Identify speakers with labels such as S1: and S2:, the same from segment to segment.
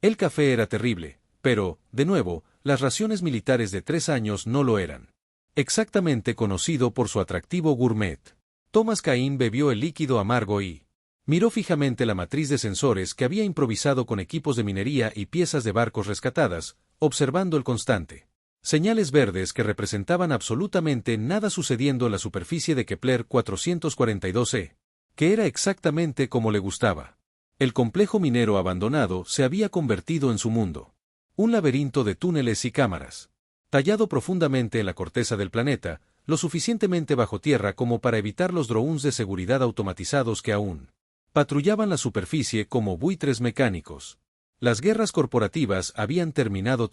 S1: El café era terrible, pero, de nuevo, las raciones militares de 3 años no lo eran. Exactamente conocido por su atractivo gourmet. Thomas Cain bebió el líquido amargo y miró fijamente la matriz de sensores que había improvisado con equipos de minería y piezas de barcos rescatadas, observando el constante señales verdes que representaban absolutamente nada sucediendo en la superficie de Kepler 442e, que era exactamente como le gustaba. El complejo minero abandonado se había convertido en su mundo. Un laberinto de túneles y cámaras, tallado profundamente en la corteza del planeta, lo suficientemente bajo tierra como para evitar los drones de seguridad automatizados que aún patrullaban la superficie como buitres mecánicos. Las guerras corporativas habían terminado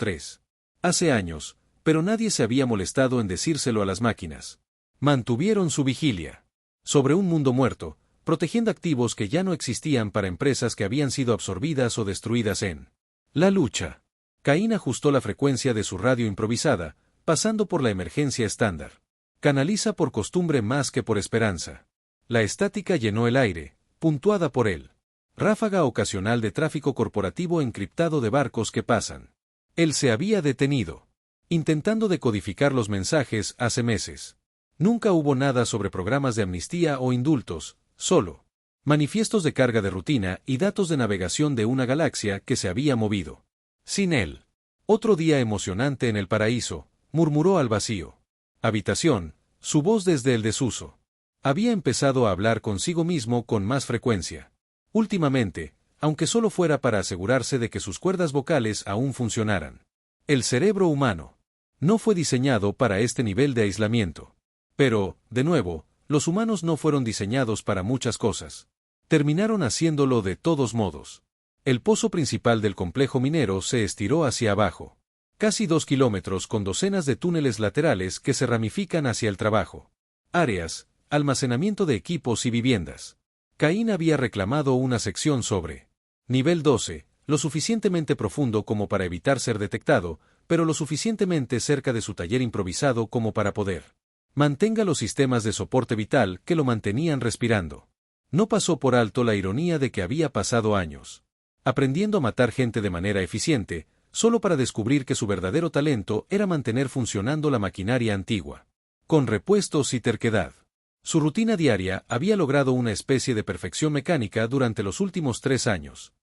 S1: hace años, pero nadie se había molestado en decírselo a las máquinas. Mantuvieron su vigilia sobre un mundo muerto, protegiendo activos que ya no existían para empresas que habían sido absorbidas o destruidas en la lucha. Cain ajustó la frecuencia de su radio improvisada, pasando por la emergencia estándar. Canaliza por costumbre más que por esperanza. La estática llenó el aire, puntuada por él. Ráfaga ocasional de tráfico corporativo encriptado de barcos que pasan. Él se había detenido, intentando decodificar los mensajes hace meses. Nunca hubo nada sobre programas de amnistía o indultos, solo manifiestos de carga de rutina y datos de navegación de una galaxia que se había movido. Sin él. Otro día emocionante en el paraíso, murmuró al vacío. Habitación, su voz desde el desuso. Había empezado a hablar consigo mismo con más frecuencia. Últimamente, aunque solo fuera para asegurarse de que sus cuerdas vocales aún funcionaran. El cerebro humano no fue diseñado para este nivel de aislamiento. Pero, de nuevo, los humanos no fueron diseñados para muchas cosas. Terminaron haciéndolo de todos modos. El pozo principal del complejo minero se estiró hacia abajo. Casi 2 kilómetros con docenas de túneles laterales que se ramifican hacia el trabajo. Áreas, almacenamiento de equipos y viviendas. Cain había reclamado una sección sobre nivel 12, lo suficientemente profundo como para evitar ser detectado, pero lo suficientemente cerca de su taller improvisado como para poder mantenga los sistemas de soporte vital que lo mantenían respirando. No pasó por alto la ironía de que había pasado años aprendiendo a matar gente de manera eficiente, solo para descubrir que su verdadero talento era mantener funcionando la maquinaria antigua, con repuestos y terquedad. Su rutina diaria había logrado una especie de perfección mecánica durante los últimos 3 años.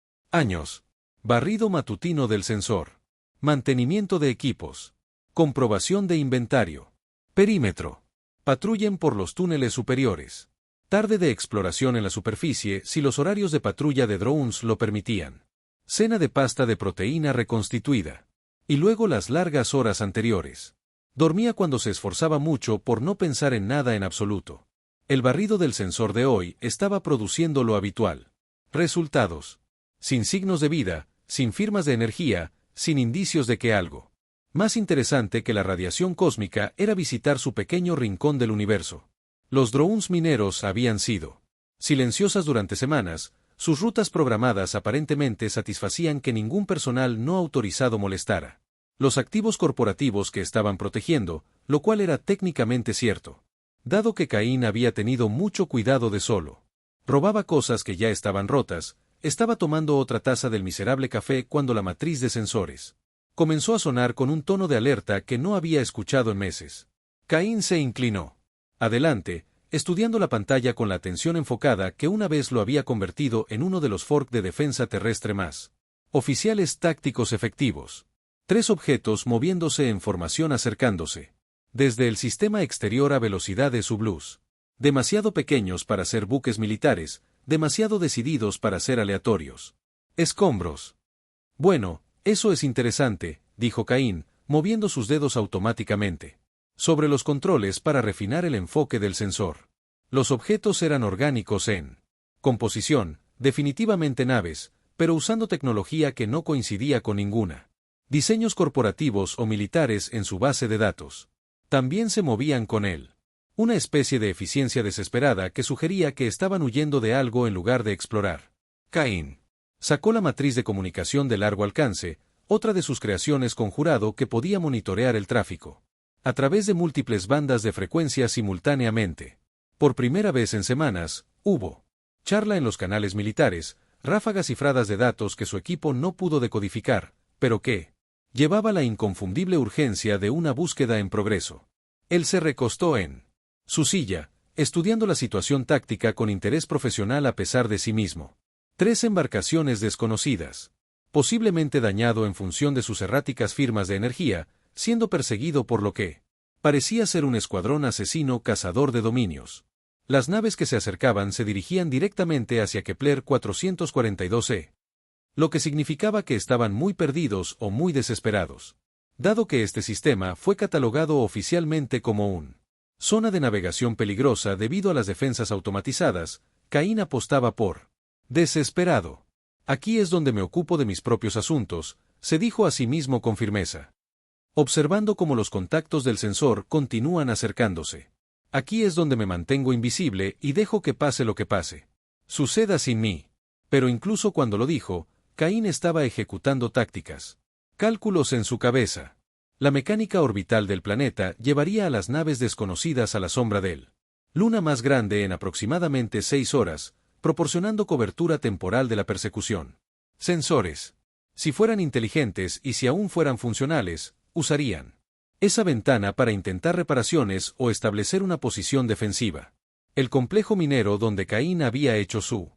S1: Barrido matutino del sensor. Mantenimiento de equipos. Comprobación de inventario. Perímetro. Patrullen por los túneles superiores. Tarde de exploración en la superficie si los horarios de patrulla de drones lo permitían. Cena de pasta de proteína reconstituida. Y luego las largas horas anteriores. Dormía cuando se esforzaba mucho por no pensar en nada en absoluto. El barrido del sensor de hoy estaba produciendo lo habitual. Resultados. Sin signos de vida, sin firmas de energía, sin indicios de que algo más interesante que la radiación cósmica era visitar su pequeño rincón del universo. Los drones mineros habían sido silenciosas durante semanas, sus rutas programadas aparentemente satisfacían que ningún personal no autorizado molestara los activos corporativos que estaban protegiendo, lo cual era técnicamente cierto. Dado que Cain había tenido mucho cuidado de solo robaba cosas que ya estaban rotas, estaba tomando otra taza del miserable café cuando la matriz de sensores comenzó a sonar con un tono de alerta que no había escuchado en meses. Cain se inclinó adelante, estudiando la pantalla con la atención enfocada que una vez lo había convertido en uno de los forks de defensa terrestre más oficiales tácticos efectivos. 3 objetos moviéndose en formación acercándose desde el sistema exterior a velocidad de su blues. Demasiado pequeños para ser buques militares, demasiado decididos para ser aleatorios. Escombros. Bueno, eso es interesante, dijo Cain, moviendo sus dedos automáticamente sobre los controles para refinar el enfoque del sensor. Los objetos eran orgánicos en composición, definitivamente naves, pero usando tecnología que no coincidía con ninguna. Diseños corporativos o militares en su base de datos. También se movían con él. Una especie de eficiencia desesperada que sugería que estaban huyendo de algo en lugar de explorar. Cain sacó la matriz de comunicación de largo alcance, otra de sus creaciones con jurado que podía monitorear el tráfico a través de múltiples bandas de frecuencia simultáneamente. Por primera vez en semanas, hubo charla en los canales militares, ráfagas cifradas de datos que su equipo no pudo decodificar, pero que llevaba la inconfundible urgencia de una búsqueda en progreso. Él se recostó en su silla, estudiando la situación táctica con interés profesional a pesar de sí mismo. 3 embarcaciones desconocidas. Posiblemente dañado en función de sus erráticas firmas de energía, siendo perseguido por lo que parecía ser un escuadrón asesino cazador de dominios. Las naves que se acercaban se dirigían directamente hacia Kepler 442e, lo que significaba que estaban muy perdidos o muy desesperados. Dado que este sistema fue catalogado oficialmente como un zona de navegación peligrosa debido a las defensas automatizadas, Caín apostaba por desesperado. Aquí es donde me ocupo de mis propios asuntos, se dijo a sí mismo con firmeza, observando cómo los contactos del sensor continúan acercándose. Aquí es donde me mantengo invisible y dejo que pase lo que pase. Suceda sin mí. Pero incluso cuando lo dijo, Caín estaba ejecutando tácticas, cálculos en su cabeza. La mecánica orbital del planeta llevaría a las naves desconocidas a la sombra de él. Luna más grande en aproximadamente 6 horas, proporcionando cobertura temporal de la persecución. Sensores. Si fueran inteligentes y si aún fueran funcionales, usarían esa ventana para intentar reparaciones o establecer una posición defensiva. El complejo minero donde Caín había hecho su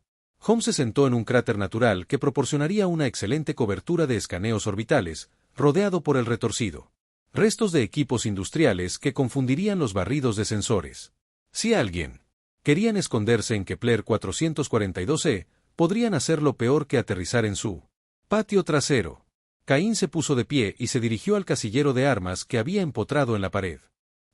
S1: home se sentó en un cráter natural que proporcionaría una excelente cobertura de escaneos orbitales, rodeado por el retorcido restos de equipos industriales que confundirían los barridos de sensores. Si alguien querían esconderse en Kepler 442e, podrían hacerlo peor que aterrizar en su patio trasero. Caín se puso de pie y se dirigió al casillero de armas que había empotrado en la pared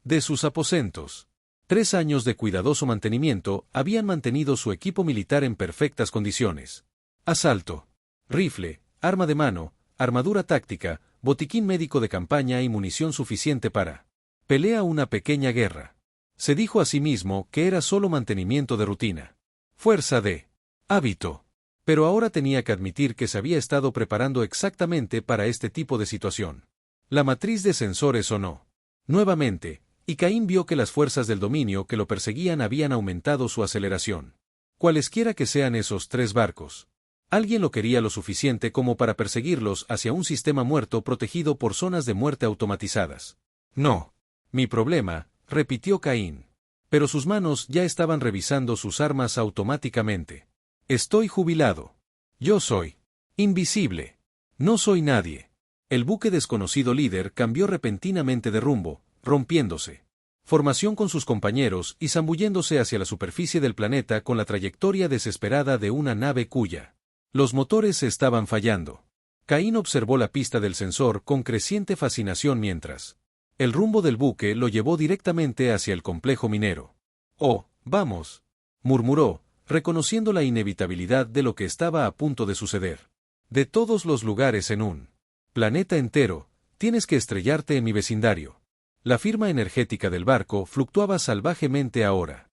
S1: de sus aposentos. 3 años de cuidadoso mantenimiento habían mantenido su equipo militar en perfectas condiciones. Asalto, rifle, arma de mano, armadura táctica, botiquín médico de campaña y munición suficiente para pelea una pequeña guerra. Se dijo a sí mismo que era solo mantenimiento de rutina. Fuerza de hábito. Pero ahora tenía que admitir que se había estado preparando exactamente para este tipo de situación. La matriz de sensores sonó nuevamente, y Caín vio que las fuerzas del dominio que lo perseguían habían aumentado su aceleración. Cualesquiera que sean esos 3 barcos. Alguien lo quería lo suficiente como para perseguirlos hacia un sistema muerto protegido por zonas de muerte automatizadas. No. Mi problema, repitió Caín. Pero sus manos ya estaban revisando sus armas automáticamente. Estoy jubilado. Yo soy invisible. No soy nadie. El buque desconocido líder cambió repentinamente de rumbo, rompiéndose formación con sus compañeros y zambulléndose hacia la superficie del planeta con la trayectoria desesperada de una nave cuya los motores estaban fallando. Caín observó la pista del sensor con creciente fascinación mientras el rumbo del buque lo llevó directamente hacia el complejo minero. «Oh, vamos», murmuró, reconociendo la inevitabilidad de lo que estaba a punto de suceder. «De todos los lugares en un planeta entero, tienes que estrellarte en mi vecindario». La firma energética del barco fluctuaba salvajemente ahora.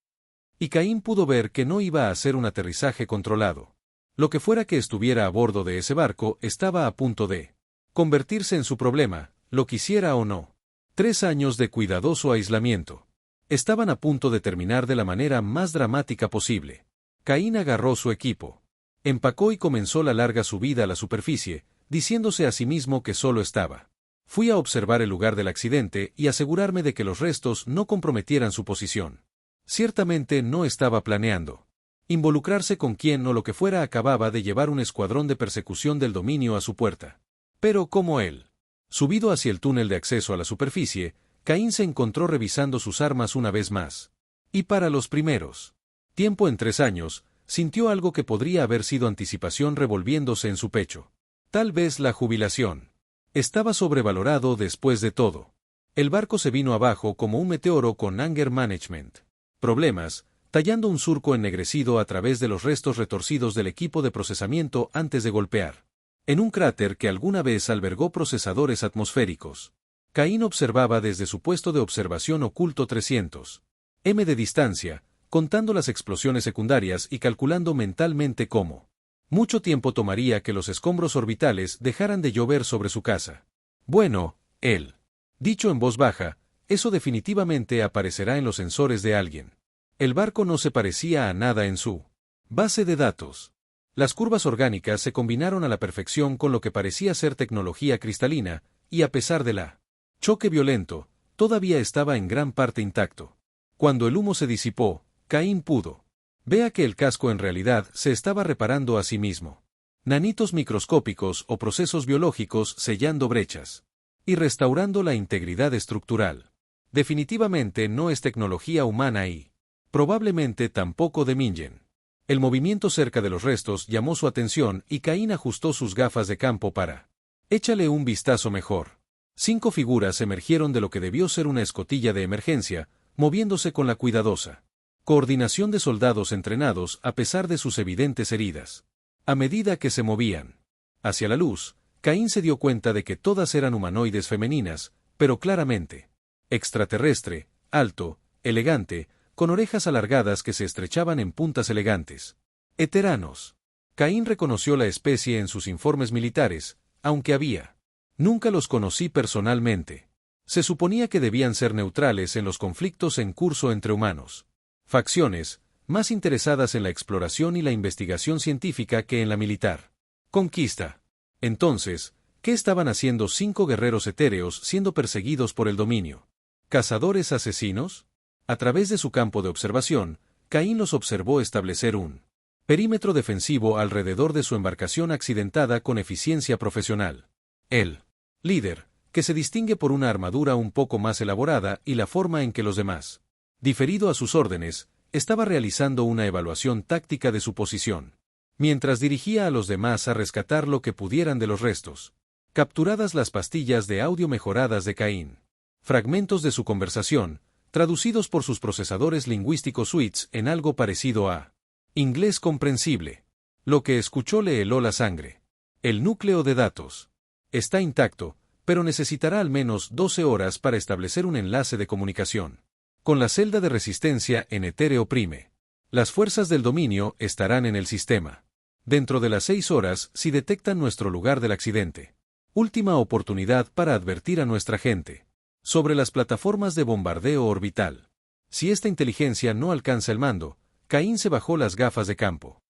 S1: Y Caín pudo ver que no iba a hacer un aterrizaje controlado. Lo que fuera que estuviera a bordo de ese barco estaba a punto de convertirse en su problema, lo quisiera o no. 3 años de cuidadoso aislamiento. Estaban a punto de terminar de la manera más dramática posible. Caín agarró su equipo, empacó y comenzó la larga subida a la superficie, diciéndose a sí mismo que solo estaba. Fui a observar el lugar del accidente y asegurarme de que los restos no comprometieran su posición. Ciertamente no estaba planeando involucrarse con quien o lo que fuera acababa de llevar un escuadrón de persecución del dominio a su puerta. Pero como él, subido hacia el túnel de acceso a la superficie, Caín se encontró revisando sus armas una vez más. Y para los primeros tiempo en 3 años, sintió algo que podría haber sido anticipación revolviéndose en su pecho. Tal vez la jubilación. Estaba sobrevalorado después de todo. El barco se vino abajo como un meteoro con anger management. Problemas, tallando un surco ennegrecido a través de los restos retorcidos del equipo de procesamiento antes de golpear en un cráter que alguna vez albergó procesadores atmosféricos. Caín observaba desde su puesto de observación oculto 300 m de distancia, contando las explosiones secundarias y calculando mentalmente cómo mucho tiempo tomaría que los escombros orbitales dejaran de llover sobre su casa. Bueno, él dicho en voz baja, eso definitivamente aparecerá en los sensores de alguien. El barco no se parecía a nada en su base de datos. Las curvas orgánicas se combinaron a la perfección con lo que parecía ser tecnología cristalina, y a pesar de la choque violento, todavía estaba en gran parte intacto. Cuando el humo se disipó, Caín pudo ver que el casco en realidad se estaba reparando a sí mismo. Nanitos microscópicos o procesos biológicos sellando brechas y restaurando la integridad estructural. Definitivamente no es tecnología humana y probablemente tampoco de Mingen. El movimiento cerca de los restos llamó su atención y Caín ajustó sus gafas de campo para échale un vistazo mejor. 5 figuras emergieron de lo que debió ser una escotilla de emergencia, moviéndose con la cuidadosa coordinación de soldados entrenados a pesar de sus evidentes heridas. A medida que se movían hacia la luz, Caín se dio cuenta de que todas eran humanoides femeninas, pero claramente extraterrestre, alto, elegante, con orejas alargadas que se estrechaban en puntas elegantes. Eteranos. Caín reconoció la especie en sus informes militares, aunque nunca los conocí personalmente. Se suponía que debían ser neutrales en los conflictos en curso entre humanos. Facciones, más interesadas en la exploración y la investigación científica que en la militar conquista. Entonces, ¿qué estaban haciendo 5 guerreros etéreos siendo perseguidos por el dominio? ¿Cazadores asesinos? A través de su campo de observación, Caín los observó establecer un perímetro defensivo alrededor de su embarcación accidentada con eficiencia profesional. El líder, que se distingue por una armadura un poco más elaborada y la forma en que los demás, diferido a sus órdenes, estaba realizando una evaluación táctica de su posición, mientras dirigía a los demás a rescatar lo que pudieran de los restos. Capturadas las pastillas de audio mejoradas de Caín. Fragmentos de su conversación, traducidos por sus procesadores lingüísticos suites en algo parecido a inglés comprensible. Lo que escuchó le heló la sangre. El núcleo de datos está intacto, pero necesitará al menos 12 horas para establecer un enlace de comunicación con la celda de resistencia en etéreo prime. Las fuerzas del dominio estarán en el sistema dentro de las 6 horas si detectan nuestro lugar del accidente. Última oportunidad para advertir a nuestra gente sobre las plataformas de bombardeo orbital. Si esta inteligencia no alcanza el mando, Caín se bajó las gafas de campo,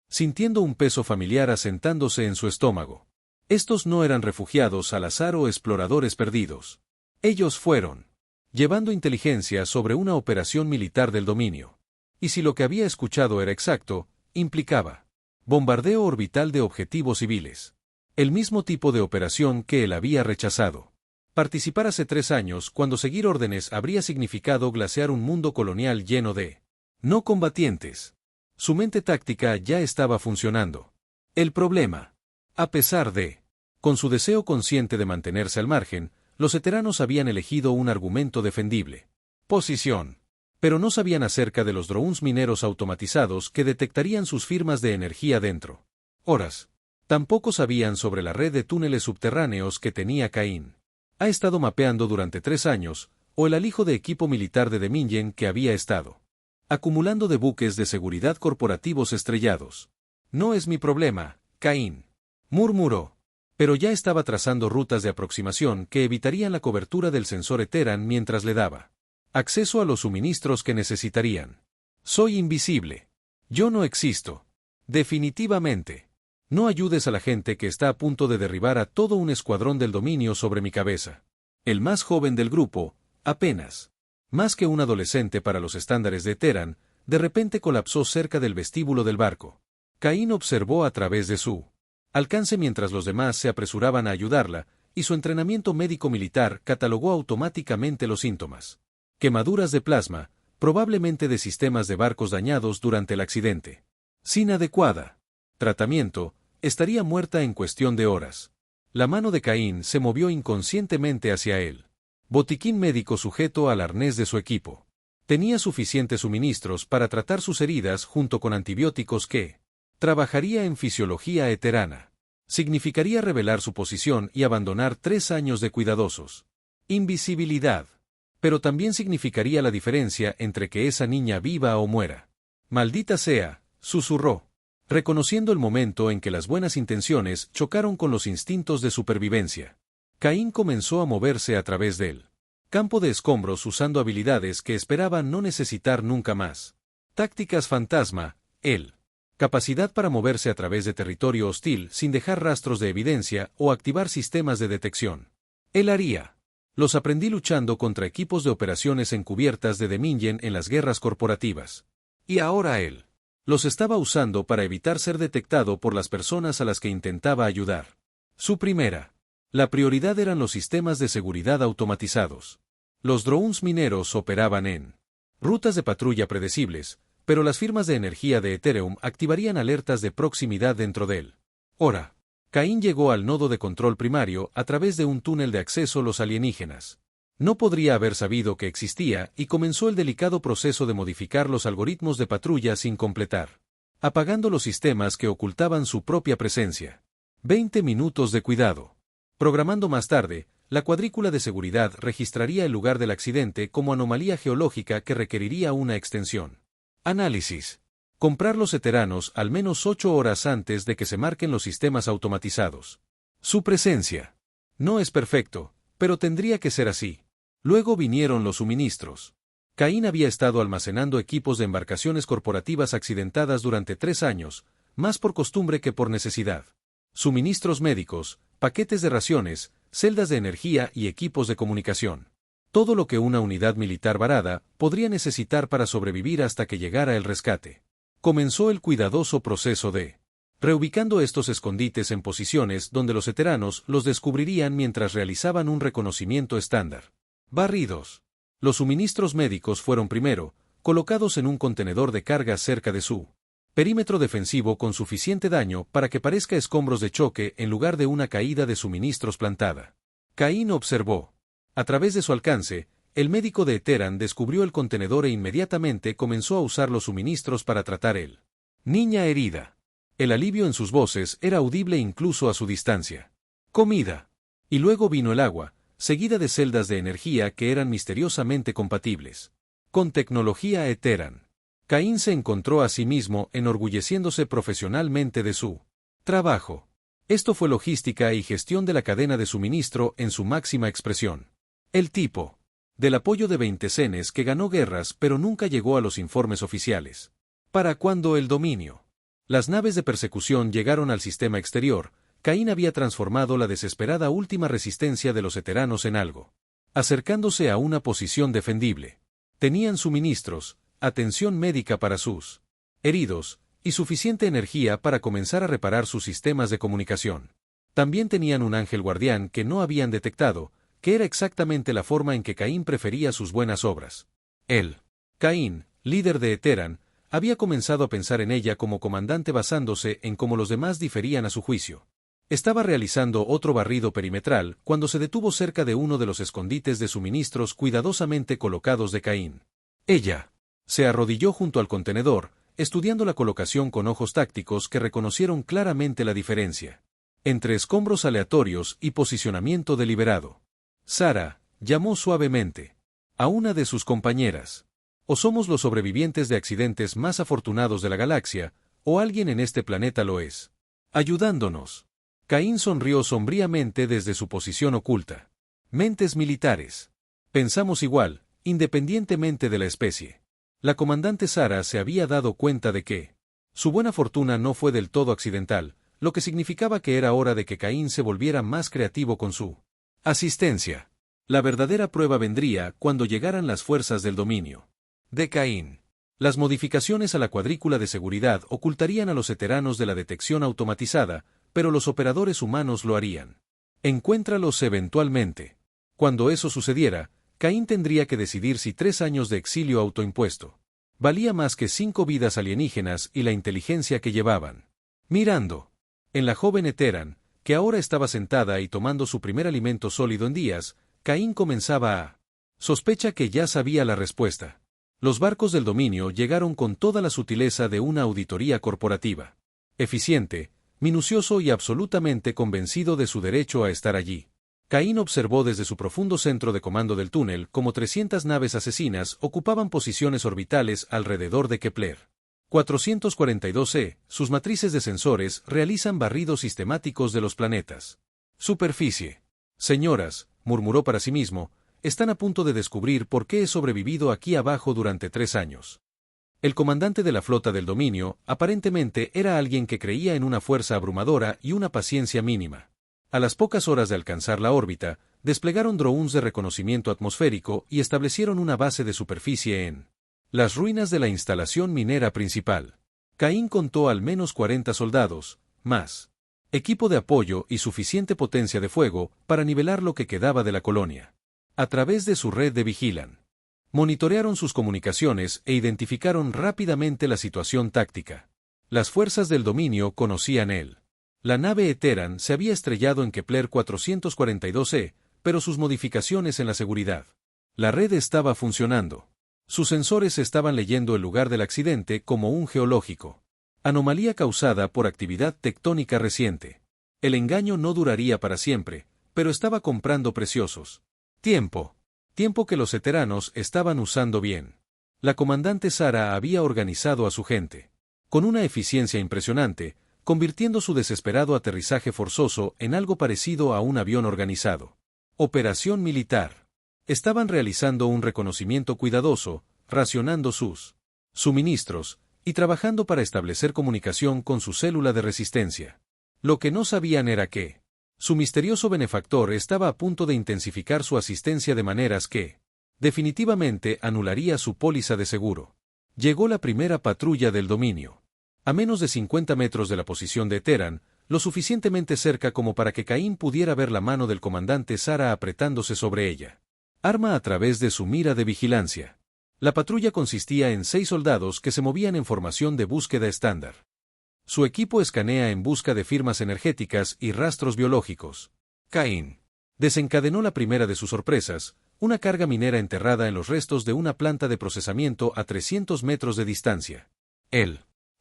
S1: sintiendo un peso familiar asentándose en su estómago. Estos no eran refugiados al azar o exploradores perdidos. Ellos fueron llevando inteligencia sobre una operación militar del dominio. Y si lo que había escuchado era exacto, implicaba bombardeo orbital de objetivos civiles. El mismo tipo de operación que él había rechazado. Participar hace 3 años cuando seguir órdenes habría significado glaciar un mundo colonial lleno de no combatientes. Su mente táctica ya estaba funcionando. El problema, a pesar de, con su deseo consciente de mantenerse al margen, los eteranos habían elegido un argumento defendible posición. Pero no sabían acerca de los drones mineros automatizados que detectarían sus firmas de energía dentro horas. Tampoco sabían sobre la red de túneles subterráneos que tenía Caín. Ha estado mapeando durante 3 años, o el alijo de equipo militar de Demingen que había estado acumulando de buques de seguridad corporativos estrellados. No es mi problema, Caín, murmuró. Pero ya estaba trazando rutas de aproximación que evitarían la cobertura del sensor Eteran mientras le daba acceso a los suministros que necesitarían. Soy invisible. Yo no existo. Definitivamente. No ayudes a la gente que está a punto de derribar a todo un escuadrón del dominio sobre mi cabeza. El más joven del grupo, apenas más que un adolescente para los estándares de Eteran, de repente colapsó cerca del vestíbulo del barco. Caín observó a través de su alcance mientras los demás se apresuraban a ayudarla, y su entrenamiento médico-militar catalogó automáticamente los síntomas. Quemaduras de plasma, probablemente de sistemas de barcos dañados durante el accidente. Sin adecuada tratamiento, estaría muerta en cuestión de horas. La mano de Caín se movió inconscientemente hacia él. Botiquín médico sujeto al arnés de su equipo. Tenía suficientes suministros para tratar sus heridas junto con antibióticos que trabajaría en fisiología eterana. Significaría revelar su posición y abandonar 3 años de cuidadosos invisibilidad. Pero también significaría la diferencia entre que esa niña viva o muera. Maldita sea, susurró, reconociendo el momento en que las buenas intenciones chocaron con los instintos de supervivencia. Caín comenzó a moverse a través del campo de escombros usando habilidades que esperaba no necesitar nunca más. Tácticas fantasma, él capacidad para moverse a través de territorio hostil sin dejar rastros de evidencia o activar sistemas de detección. Él haría. Los aprendí luchando contra equipos de operaciones encubiertas de Dominion en las guerras corporativas. Y ahora él los estaba usando para evitar ser detectado por las personas a las que intentaba ayudar. La prioridad eran los sistemas de seguridad automatizados. Los drones mineros operaban en rutas de patrulla predecibles, pero las firmas de energía de Ethereum activarían alertas de proximidad dentro de él. Ahora, Caín llegó al nodo de control primario a través de un túnel de acceso los alienígenas. No podría haber sabido que existía y comenzó el delicado proceso de modificar los algoritmos de patrulla sin completar, apagando los sistemas que ocultaban su propia presencia. 20 minutos de cuidado. Programando más tarde, la cuadrícula de seguridad registraría el lugar del accidente como anomalía geológica que requeriría una extensión. Análisis. Comprar los veteranos al menos 8 horas antes de que se marquen los sistemas automatizados. Su presencia. No es perfecto, pero tendría que ser así. Luego vinieron los suministros. Caín había estado almacenando equipos de embarcaciones corporativas accidentadas durante 3 años, más por costumbre que por necesidad. Suministros médicos, paquetes de raciones, celdas de energía y equipos de comunicación. Todo lo que una unidad militar varada podría necesitar para sobrevivir hasta que llegara el rescate. Comenzó el cuidadoso proceso de reubicando estos escondites en posiciones donde los veteranos los descubrirían mientras realizaban un reconocimiento estándar. Barridos. Los suministros médicos fueron primero, colocados en un contenedor de carga cerca de su perímetro defensivo con suficiente daño para que parezca escombros de choque en lugar de una caída de suministros plantada. Caín observó. A través de su alcance, el médico de Ethereum descubrió el contenedor e inmediatamente comenzó a usar los suministros para tratar el niña herida. El alivio en sus voces era audible incluso a su distancia. Comida. Y luego vino el agua, seguida de celdas de energía que eran misteriosamente compatibles con tecnología Ethereum. Caín se encontró a sí mismo enorgulleciéndose profesionalmente de su trabajo. Esto fue logística y gestión de la cadena de suministro en su máxima expresión. El tipo del apoyo de 20 cenes que ganó guerras pero nunca llegó a los informes oficiales. Para cuando el dominio. Las naves de persecución llegaron al sistema exterior, Caín había transformado la desesperada última resistencia de los veteranos en algo, acercándose a una posición defendible. Tenían suministros, atención médica para sus heridos, y suficiente energía para comenzar a reparar sus sistemas de comunicación. También tenían un ángel guardián que no habían detectado, que era exactamente la forma en que Caín prefería sus buenas obras. Él, Caín, líder de Ethereum, había comenzado a pensar en ella como comandante basándose en cómo los demás diferían a su juicio. Estaba realizando otro barrido perimetral cuando se detuvo cerca de uno de los escondites de suministros cuidadosamente colocados de Caín. Ella se arrodilló junto al contenedor, estudiando la colocación con ojos tácticos que reconocieron claramente la diferencia entre escombros aleatorios y posicionamiento deliberado. Sara llamó suavemente a una de sus compañeras. O somos los sobrevivientes de accidentes más afortunados de la galaxia, o alguien en este planeta lo es, ayudándonos. Caín sonrió sombríamente desde su posición oculta. Mentes militares. Pensamos igual, independientemente de la especie. La comandante Sara se había dado cuenta de que su buena fortuna no fue del todo accidental, lo que significaba que era hora de que Caín se volviera más creativo con su asistencia. La verdadera prueba vendría cuando llegaran las fuerzas del dominio de Caín. Las modificaciones a la cuadrícula de seguridad ocultarían a los veteranos de la detección automatizada, pero los operadores humanos lo harían. Encuéntralos eventualmente. Cuando eso sucediera, Caín tendría que decidir si 3 años de exilio autoimpuesto valía más que 5 vidas alienígenas y la inteligencia que llevaban. Mirando en la joven Ethereum, que ahora estaba sentada y tomando su primer alimento sólido en días, Caín comenzaba a sospecha que ya sabía la respuesta. Los barcos del dominio llegaron con toda la sutileza de una auditoría corporativa. Eficiente, minucioso y absolutamente convencido de su derecho a estar allí. Caín observó desde su profundo centro de comando del túnel cómo 300 naves asesinas ocupaban posiciones orbitales alrededor de Kepler 442e, sus matrices de sensores realizan barridos sistemáticos de los planetas. Superficie. Señoras, murmuró para sí mismo, están a punto de descubrir por qué he sobrevivido aquí abajo durante 3 años. El comandante de la flota del dominio, aparentemente era alguien que creía en una fuerza abrumadora y una paciencia mínima. A las pocas horas de alcanzar la órbita, desplegaron drones de reconocimiento atmosférico y establecieron una base de superficie en las ruinas de la instalación minera principal. Caín contó al menos 40 soldados, más equipo de apoyo y suficiente potencia de fuego para nivelar lo que quedaba de la colonia. A través de su red de vigilan, monitorearon sus comunicaciones e identificaron rápidamente la situación táctica. Las fuerzas del dominio conocían él. La nave Eteran se había estrellado en Kepler 442e, pero sus modificaciones en la seguridad. La red estaba funcionando. Sus sensores estaban leyendo el lugar del accidente como un geológico. Anomalía causada por actividad tectónica reciente. El engaño no duraría para siempre, pero estaba comprando preciosos tiempo. Tiempo que los eteranos estaban usando bien. La comandante Sara había organizado a su gente con una eficiencia impresionante, convirtiendo su desesperado aterrizaje forzoso en algo parecido a un avión organizado. Operación militar. Estaban realizando un reconocimiento cuidadoso, racionando sus suministros, y trabajando para establecer comunicación con su célula de resistencia. Lo que no sabían era que su misterioso benefactor estaba a punto de intensificar su asistencia de maneras que definitivamente anularía su póliza de seguro. Llegó la primera patrulla del dominio. A menos de 50 metros de la posición de Eteran, lo suficientemente cerca como para que Caín pudiera ver la mano del comandante Sara apretándose sobre ella. Arma a través de su mira de vigilancia. La patrulla consistía en 6 soldados que se movían en formación de búsqueda estándar. Su equipo escanea en busca de firmas energéticas y rastros biológicos. Caín desencadenó la primera de sus sorpresas, una carga minera enterrada en los restos de una planta de procesamiento a 300 metros de distancia.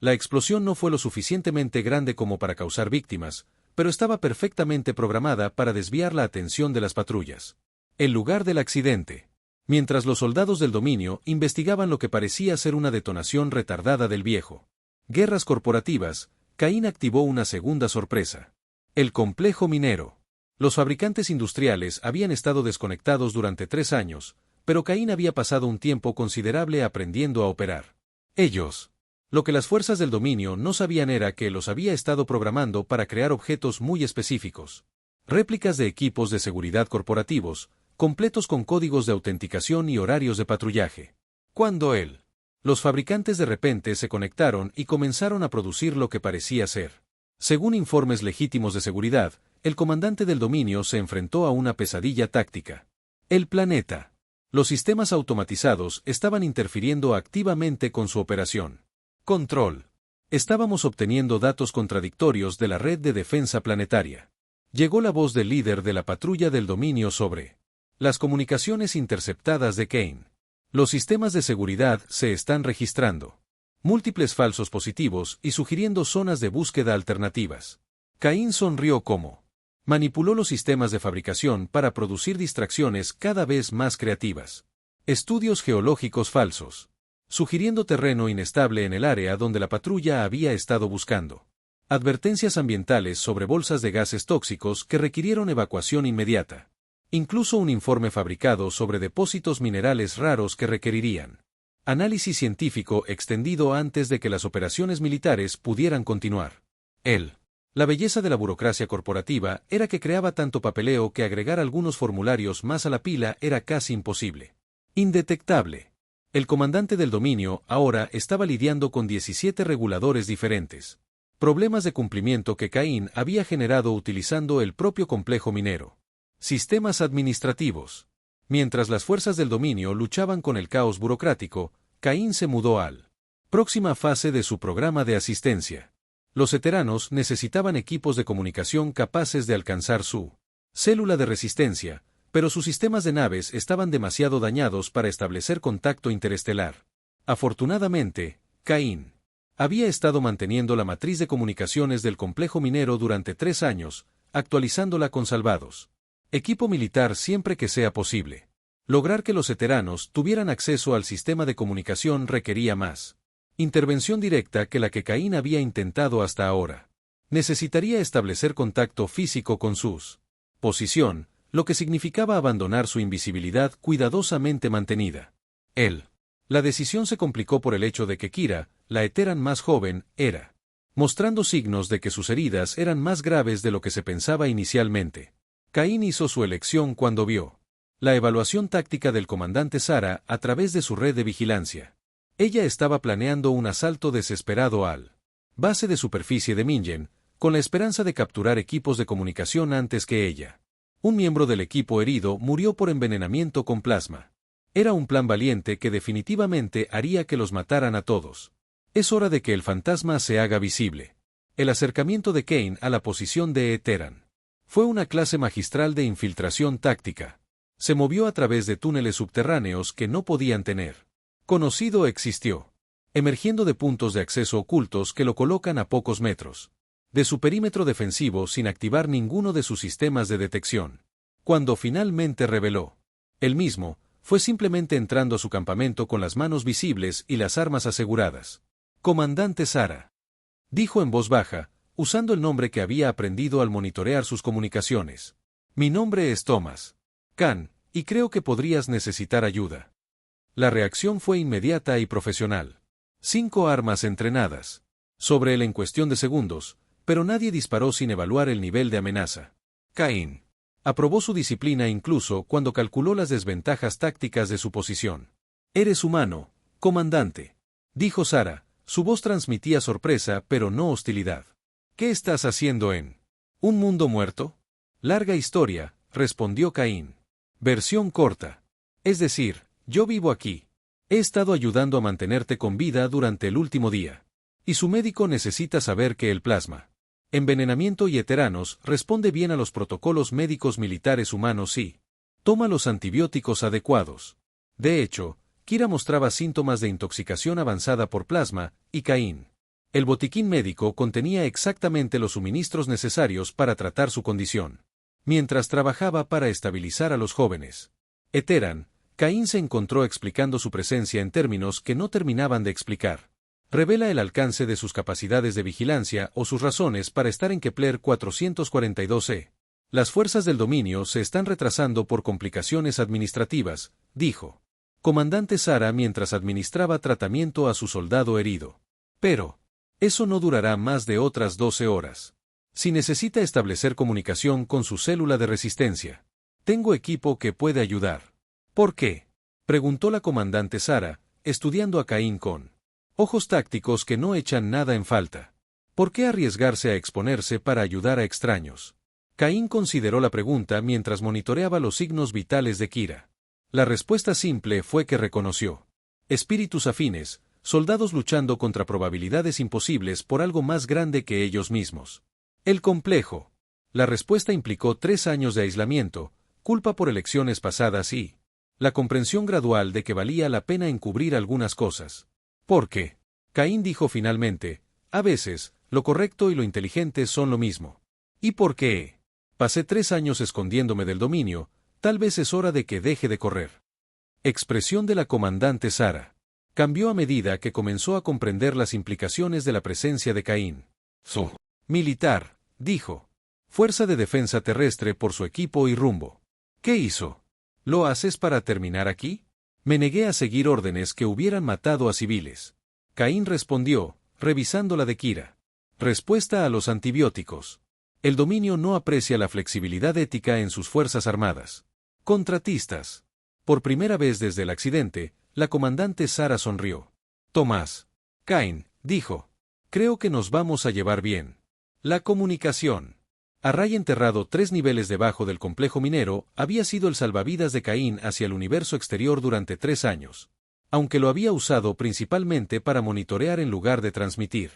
S1: La explosión no fue lo suficientemente grande como para causar víctimas, pero estaba perfectamente programada para desviar la atención de las patrullas. El lugar del accidente. Mientras los soldados del dominio investigaban lo que parecía ser una detonación retardada del viejo guerras corporativas, Caín activó una segunda sorpresa. El complejo minero. Los fabricantes industriales habían estado desconectados durante 3 años, pero Caín había pasado un tiempo considerable aprendiendo a operar. Lo que las fuerzas del dominio no sabían era que los había estado programando para crear objetos muy específicos. Réplicas de equipos de seguridad corporativos, completos con códigos de autenticación y horarios de patrullaje. Cuando los fabricantes de repente se conectaron y comenzaron a producir lo que parecía ser. Según informes legítimos de seguridad, el comandante del dominio se enfrentó a una pesadilla táctica. El planeta. Los sistemas automatizados estaban interfiriendo activamente con su operación. Control. Estábamos obteniendo datos contradictorios de la red de defensa planetaria. Llegó la voz del líder de la patrulla del dominio sobre las comunicaciones interceptadas de Cain. Los sistemas de seguridad se están registrando múltiples falsos positivos y sugiriendo zonas de búsqueda alternativas. Caín sonrió como manipuló los sistemas de fabricación para producir distracciones cada vez más creativas. Estudios geológicos falsos, sugiriendo terreno inestable en el área donde la patrulla había estado buscando. Advertencias ambientales sobre bolsas de gases tóxicos que requirieron evacuación inmediata. Incluso un informe fabricado sobre depósitos minerales raros que requerirían análisis científico extendido antes de que las operaciones militares pudieran continuar. La belleza de la burocracia corporativa era que creaba tanto papeleo que agregar algunos formularios más a la pila era casi imposible. Indetectable. El comandante del dominio ahora estaba lidiando con 17 reguladores diferentes. Problemas de cumplimiento que Caín había generado utilizando el propio complejo minero. Sistemas administrativos. Mientras las fuerzas del dominio luchaban con el caos burocrático, Caín se mudó al próxima fase de su programa de asistencia. Los eteranos necesitaban equipos de comunicación capaces de alcanzar su célula de resistencia, pero sus sistemas de naves estaban demasiado dañados para establecer contacto interestelar. Afortunadamente, Caín había estado manteniendo la matriz de comunicaciones del complejo minero durante 3 años, actualizándola con salvados. Equipo militar siempre que sea posible. Lograr que los eteranos tuvieran acceso al sistema de comunicación requería más intervención directa que la que Caín había intentado hasta ahora. Necesitaría establecer contacto físico con sus posición, lo que significaba abandonar su invisibilidad cuidadosamente mantenida. La decisión se complicó por el hecho de que Kira, la Eteran más joven, era mostrando signos de que sus heridas eran más graves de lo que se pensaba inicialmente. Cain hizo su elección cuando vio la evaluación táctica del comandante Sara a través de su red de vigilancia. Ella estaba planeando un asalto desesperado al base de superficie de Mingen, con la esperanza de capturar equipos de comunicación antes que ella. Un miembro del equipo herido murió por envenenamiento con plasma. Era un plan valiente que definitivamente haría que los mataran a todos. Es hora de que el fantasma se haga visible. El acercamiento de Kane a la posición de Eteran fue una clase magistral de infiltración táctica. Se movió a través de túneles subterráneos que no podían tener conocido existió, emergiendo de puntos de acceso ocultos que lo colocan a pocos metros de su perímetro defensivo sin activar ninguno de sus sistemas de detección. Cuando finalmente reveló él mismo, fue simplemente entrando a su campamento con las manos visibles y las armas aseguradas. Comandante Sara, dijo en voz baja, usando el nombre que había aprendido al monitorear sus comunicaciones. Mi nombre es Thomas Khan, y creo que podrías necesitar ayuda. La reacción fue inmediata y profesional. 5 armas entrenadas sobre él en cuestión de segundos, pero nadie disparó sin evaluar el nivel de amenaza. Cain aprobó su disciplina incluso cuando calculó las desventajas tácticas de su posición. Eres humano, comandante, dijo Sara. Su voz transmitía sorpresa pero no hostilidad. ¿Qué estás haciendo en un mundo muerto? Larga historia, respondió Cain. Versión corta. Es decir, yo vivo aquí. He estado ayudando a mantenerte con vida durante el último día. Y su médico necesita saber que el plasma, envenenamiento y eteranos responde bien a los protocolos médicos militares humanos y toma los antibióticos adecuados. De hecho, Kira mostraba síntomas de intoxicación avanzada por plasma, y Cain. El botiquín médico contenía exactamente los suministros necesarios para tratar su condición. Mientras trabajaba para estabilizar a los jóvenes Eteran, Cain se encontró explicando su presencia en términos que no terminaban de explicar. Revela el alcance de sus capacidades de vigilancia o sus razones para estar en Kepler 442e. Las fuerzas del dominio se están retrasando por complicaciones administrativas, dijo comandante Sara mientras administraba tratamiento a su soldado herido. Pero eso no durará más de otras 12 horas. Si necesita establecer comunicación con su célula de resistencia, tengo equipo que puede ayudar. ¿Por qué? Preguntó la comandante Sara, estudiando a Cain con ojos tácticos que no echan nada en falta. ¿Por qué arriesgarse a exponerse para ayudar a extraños? Cain consideró la pregunta mientras monitoreaba los signos vitales de Kira. La respuesta simple fue que reconoció espíritus afines, soldados luchando contra probabilidades imposibles por algo más grande que ellos mismos. El complejo. La respuesta implicó 3 años de aislamiento, culpa por elecciones pasadas y la comprensión gradual de que valía la pena encubrir algunas cosas. ¿Por qué? Cain dijo finalmente, a veces, lo correcto y lo inteligente son lo mismo. ¿Y por qué? Pasé 3 años escondiéndome del dominio, tal vez es hora de que deje de correr. Expresión de la comandante Sara cambió a medida que comenzó a comprender las implicaciones de la presencia de Cain. Su militar, dijo. Fuerza de defensa terrestre por su equipo y rumbo. ¿Qué hizo? ¿Lo haces para terminar aquí? Me negué a seguir órdenes que hubieran matado a civiles. Cain respondió, revisando la de Kira. Respuesta a los antibióticos. El dominio no aprecia la flexibilidad ética en sus fuerzas armadas. Contratistas. Por primera vez desde el accidente, la comandante Sara sonrió. Tomás. Cain, dijo. Creo que nos vamos a llevar bien. La comunicación. Array enterrado 3 niveles debajo del complejo minero, había sido el salvavidas de Cain hacia el universo exterior durante 3 años. Aunque lo había usado principalmente para monitorear en lugar de transmitir.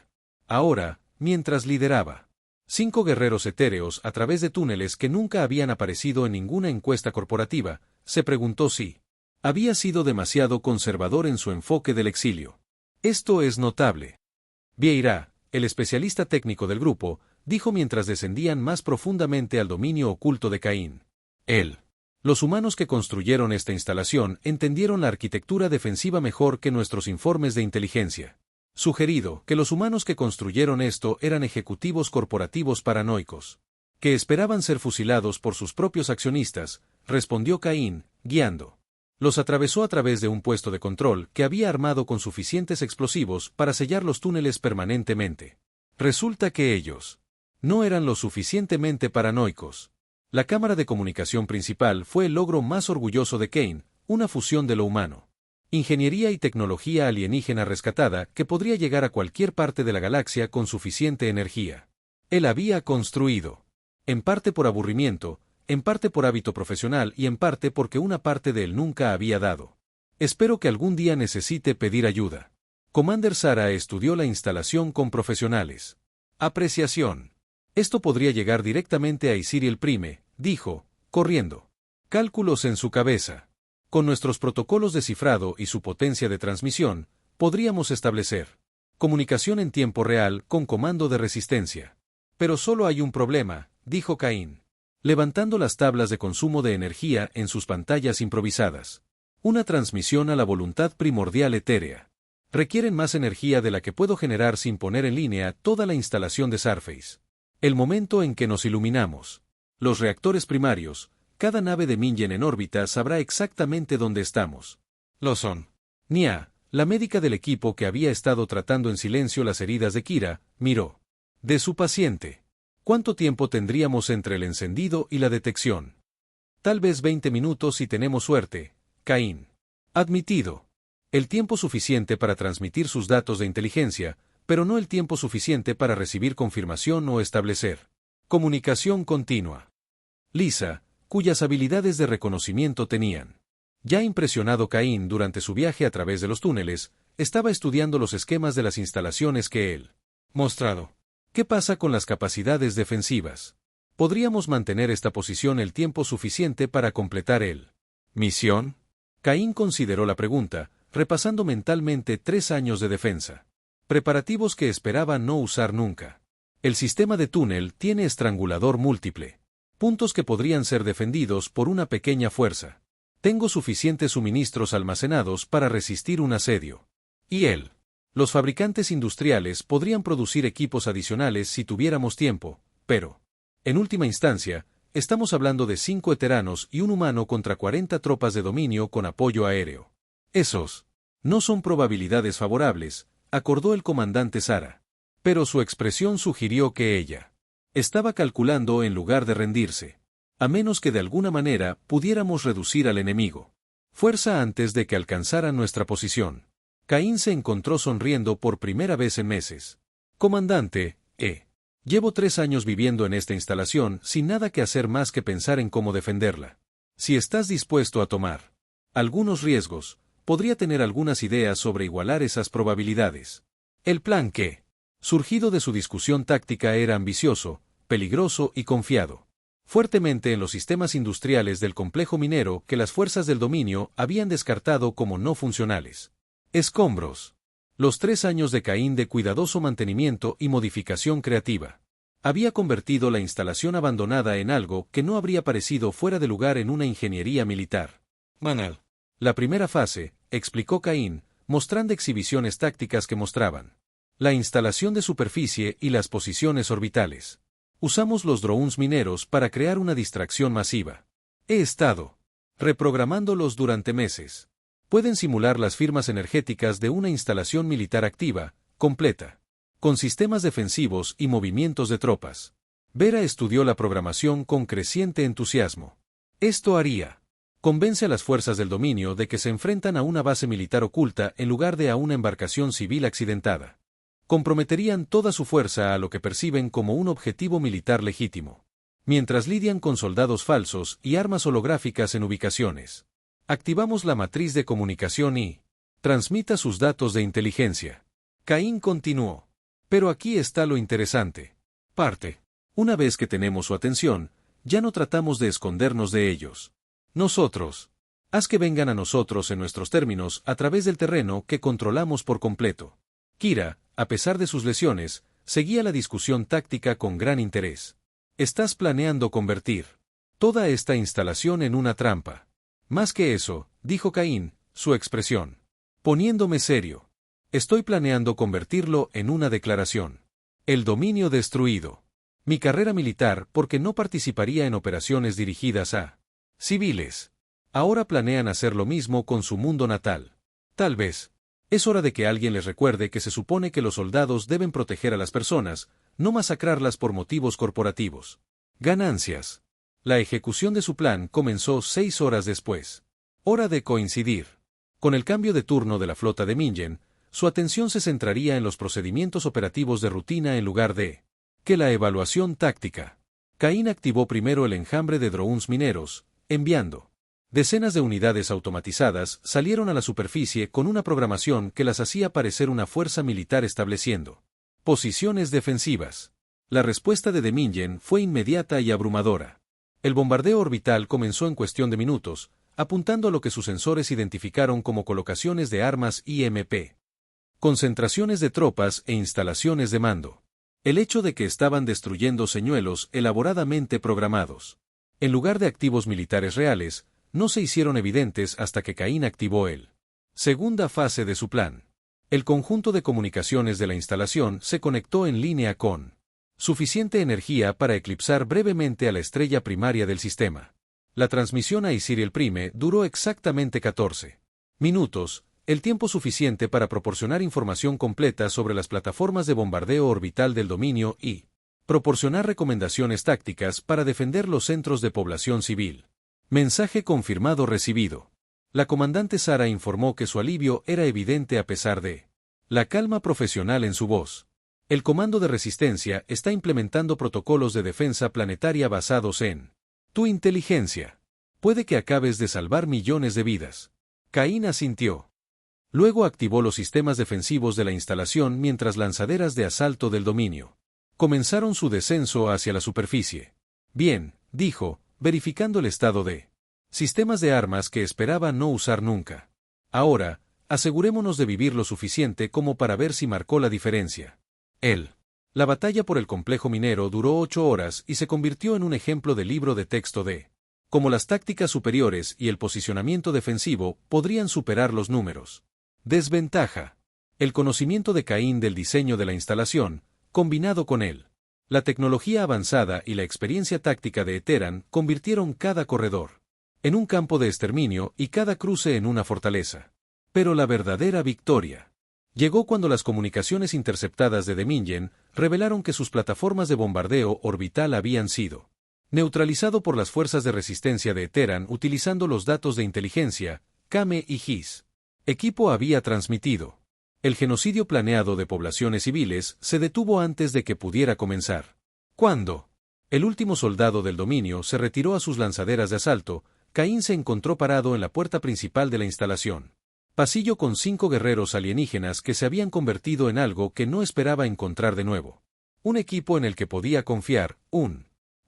S1: Ahora, mientras lideraba 5 guerreros etéreos a través de túneles que nunca habían aparecido en ninguna encuesta corporativa, se preguntó si había sido demasiado conservador en su enfoque del exilio. Esto es notable. Vieira, el especialista técnico del grupo, dijo mientras descendían más profundamente al dominio oculto de Cain. Los humanos que construyeron esta instalación entendieron la arquitectura defensiva mejor que nuestros informes de inteligencia. Sugerido que los humanos que construyeron esto eran ejecutivos corporativos paranoicos, que esperaban ser fusilados por sus propios accionistas, respondió Cain, guiando Los atravesó a través de un puesto de control que había armado con suficientes explosivos para sellar los túneles permanentemente. Resulta que ellos no eran lo suficientemente paranoicos. La cámara de comunicación principal fue el logro más orgulloso de Kane, una fusión de lo humano, ingeniería y tecnología alienígena rescatada que podría llegar a cualquier parte de la galaxia con suficiente energía. Él había construido, en parte por aburrimiento, en parte por hábito profesional y en parte porque una parte de él nunca había dado. Espero que algún día necesite pedir ayuda. Commander Sara estudió la instalación con profesionales. Apreciación. Esto podría llegar directamente a Isiriel Prime, dijo, corriendo. Cálculos en su cabeza. Con nuestros protocolos de cifrado y su potencia de transmisión, podríamos establecer comunicación en tiempo real con comando de resistencia. Pero solo hay un problema, dijo Cain, levantando las tablas de consumo de energía en sus pantallas improvisadas. Una transmisión a la voluntad primordial etérea. Requieren más energía de la que puedo generar sin poner en línea toda la instalación de Surface. El momento en que nos iluminamos. Los reactores primarios, cada nave de Mingen en órbita sabrá exactamente dónde estamos. Lo son. Nia, la médica del equipo que había estado tratando en silencio las heridas de Kira, miró. De su paciente. ¿Cuánto tiempo tendríamos entre el encendido y la detección? Tal vez 20 minutos si tenemos suerte, Cain. Admitido. El tiempo suficiente para transmitir sus datos de inteligencia, pero no el tiempo suficiente para recibir confirmación o establecer comunicación continua. Lisa, cuyas habilidades de reconocimiento tenían ya impresionado Cain durante su viaje a través de los túneles, estaba estudiando los esquemas de las instalaciones que él mostrado. ¿Qué pasa con las capacidades defensivas? ¿Podríamos mantener esta posición el tiempo suficiente para completar el misión? Cain consideró la pregunta, repasando mentalmente 3 años de defensa. Preparativos que esperaba no usar nunca. El sistema de túnel tiene estrangulador múltiple. Puntos que podrían ser defendidos por una pequeña fuerza. Tengo suficientes suministros almacenados para resistir un asedio. Y él. Los fabricantes industriales podrían producir equipos adicionales si tuviéramos tiempo, pero, en última instancia, estamos hablando de 5 veteranos y un humano contra 40 tropas de dominio con apoyo aéreo. Esos no son probabilidades favorables, acordó el comandante Sara. Pero su expresión sugirió que ella estaba calculando en lugar de rendirse. A menos que de alguna manera pudiéramos reducir al enemigo. Fuerza antes de que alcanzara nuestra posición. Cain se encontró sonriendo por primera vez en meses. Comandante, llevo 3 años viviendo en esta instalación sin nada que hacer más que pensar en cómo defenderla. Si estás dispuesto a tomar algunos riesgos, podría tener algunas ideas sobre igualar esas probabilidades. El plan que, surgido de su discusión táctica, era ambicioso, peligroso y confiado fuertemente en los sistemas industriales del complejo minero que las fuerzas del dominio habían descartado como no funcionales. Escombros. Los 3 años de Cain de cuidadoso mantenimiento y modificación creativa. Había convertido la instalación abandonada en algo que no habría parecido fuera de lugar en una ingeniería militar. Manal. La primera fase, explicó Cain, mostrando exhibiciones tácticas que mostraban la instalación de superficie y las posiciones orbitales. Usamos los drones mineros para crear una distracción masiva. He estado reprogramándolos durante meses. Pueden simular las firmas energéticas de una instalación militar activa, completa, con sistemas defensivos y movimientos de tropas. Vera estudió la programación con creciente entusiasmo. Esto haría. Convence a las fuerzas del dominio de que se enfrentan a una base militar oculta en lugar de a una embarcación civil accidentada. Comprometerían toda su fuerza a lo que perciben como un objetivo militar legítimo. Mientras lidian con soldados falsos y armas holográficas en ubicaciones. Activamos la matriz de comunicación y transmita sus datos de inteligencia. Cain continuó. Pero aquí está lo interesante. Parte. Una vez que tenemos su atención, ya no tratamos de escondernos de ellos. Nosotros. Haz que vengan a nosotros en nuestros términos a través del terreno que controlamos por completo. Kira, a pesar de sus lesiones, seguía la discusión táctica con gran interés. Estás planeando convertir toda esta instalación en una trampa. Más que eso, dijo Cain, su expresión poniéndome serio. Estoy planeando convertirlo en una declaración. El dominio destruido. Mi carrera militar porque no participaría en operaciones dirigidas a civiles. Ahora planean hacer lo mismo con su mundo natal. Tal vez. Es hora de que alguien les recuerde que se supone que los soldados deben proteger a las personas, no masacrarlas por motivos corporativos. Ganancias. La ejecución de su plan comenzó 6 horas después. Hora de coincidir. Con el cambio de turno de la flota de Mingen, su atención se centraría en los procedimientos operativos de rutina en lugar de que la evaluación táctica. Cain activó primero el enjambre de drones mineros, enviando decenas de unidades automatizadas salieron a la superficie con una programación que las hacía parecer una fuerza militar estableciendo posiciones defensivas. La respuesta de Demingen fue inmediata y abrumadora. El bombardeo orbital comenzó en cuestión de minutos, apuntando a lo que sus sensores identificaron como colocaciones de armas IMP, concentraciones de tropas e instalaciones de mando. El hecho de que estaban destruyendo señuelos elaboradamente programados, en lugar de activos militares reales, no se hicieron evidentes hasta que Cain activó el segunda fase de su plan. El conjunto de comunicaciones de la instalación se conectó en línea con suficiente energía para eclipsar brevemente a la estrella primaria del sistema. La transmisión a Isiriel Prime duró exactamente 14 minutos, el tiempo suficiente para proporcionar información completa sobre las plataformas de bombardeo orbital del dominio y proporcionar recomendaciones tácticas para defender los centros de población civil. Mensaje confirmado recibido. La comandante Sara informó que su alivio era evidente a pesar de la calma profesional en su voz. El Comando de Resistencia está implementando protocolos de defensa planetaria basados en tu inteligencia. Puede que acabes de salvar millones de vidas. Cain asintió. Luego activó los sistemas defensivos de la instalación mientras lanzaderas de asalto del dominio comenzaron su descenso hacia la superficie. Bien, dijo, verificando el estado de sistemas de armas que esperaba no usar nunca. Ahora, asegurémonos de vivir lo suficiente como para ver si marcó la diferencia. La batalla por el complejo minero duró 8 horas y se convirtió en un ejemplo de libro de texto de cómo las tácticas superiores y el posicionamiento defensivo podrían superar los números. Desventaja. El conocimiento de Cain del diseño de la instalación, combinado con la tecnología avanzada y la experiencia táctica de Eteran convirtieron cada corredor en un campo de exterminio y cada cruce en una fortaleza. Pero la verdadera victoria llegó cuando las comunicaciones interceptadas de Demingen revelaron que sus plataformas de bombardeo orbital habían sido neutralizado por las fuerzas de resistencia de Eteran utilizando los datos de inteligencia, Kame y His. Equipo había transmitido. El genocidio planeado de poblaciones civiles se detuvo antes de que pudiera comenzar. Cuando el último soldado del dominio se retiró a sus lanzaderas de asalto, Cain se encontró parado en la puerta principal de la instalación. Pasillo con 5 guerreros alienígenas que se habían convertido en algo que no esperaba encontrar de nuevo. Un equipo en el que podía confiar,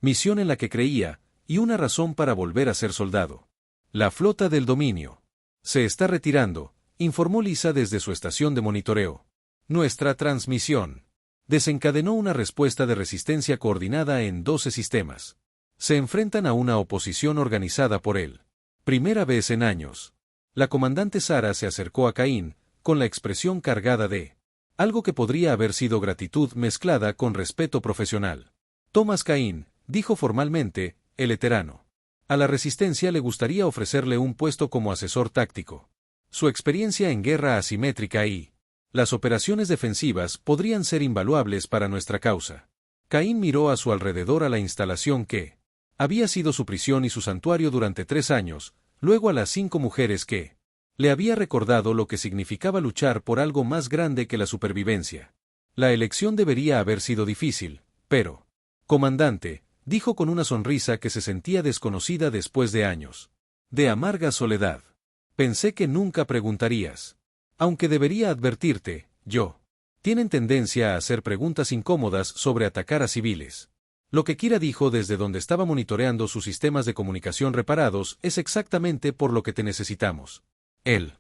S1: misión en la que creía, y una razón para volver a ser soldado. La flota del dominio se está retirando, informó Lisa desde su estación de monitoreo. Nuestra transmisión desencadenó una respuesta de resistencia coordinada en 12 sistemas. Se enfrentan a una oposición organizada por él. Primera vez en años. La comandante Sara se acercó a Cain, con la expresión cargada de algo que podría haber sido gratitud mezclada con respeto profesional. Thomas Cain, dijo formalmente, el veterano. A la resistencia le gustaría ofrecerle un puesto como asesor táctico. Su experiencia en guerra asimétrica y las operaciones defensivas podrían ser invaluables para nuestra causa. Cain miró a su alrededor a la instalación que había sido su prisión y su santuario durante 3 años, luego a las 5 mujeres que le había recordado lo que significaba luchar por algo más grande que la supervivencia. La elección debería haber sido difícil, pero, comandante, dijo con una sonrisa que se sentía desconocida después de años de amarga soledad. Pensé que nunca preguntarías. Aunque debería advertirte, tienen tendencia a hacer preguntas incómodas sobre atacar a civiles. Lo que Kira dijo desde donde estaba monitoreando sus sistemas de comunicación reparados es exactamente por lo que te necesitamos. El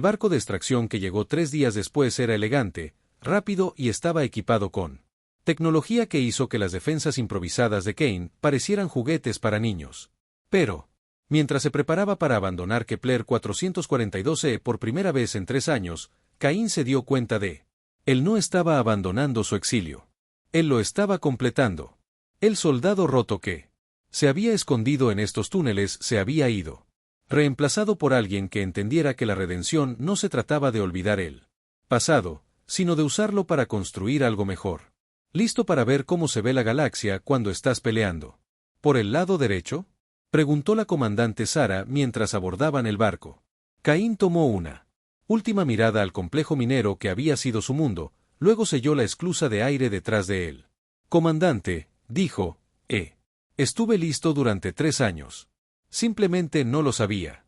S1: barco de extracción que llegó 3 días después era elegante, rápido y estaba equipado con tecnología que hizo que las defensas improvisadas de Cain parecieran juguetes para niños. Pero, mientras se preparaba para abandonar Kepler 442e por primera vez en 3 años, Cain se dio cuenta de él no estaba abandonando su exilio. Él lo estaba completando. El soldado roto que se había escondido en estos túneles se había ido. reemplazado por alguien que entendiera que la redención no se trataba de olvidar el pasado, sino de usarlo para construir algo mejor. ¿Listo para ver cómo se ve la galaxia cuando estás peleando? ¿Por el lado derecho?, preguntó la comandante Sara mientras abordaban el barco. Caín tomó una última mirada al complejo minero que había sido su mundo, luego selló la esclusa de aire detrás de él. Comandante, dijo, estuve listo durante 3 años. Simplemente no lo sabía.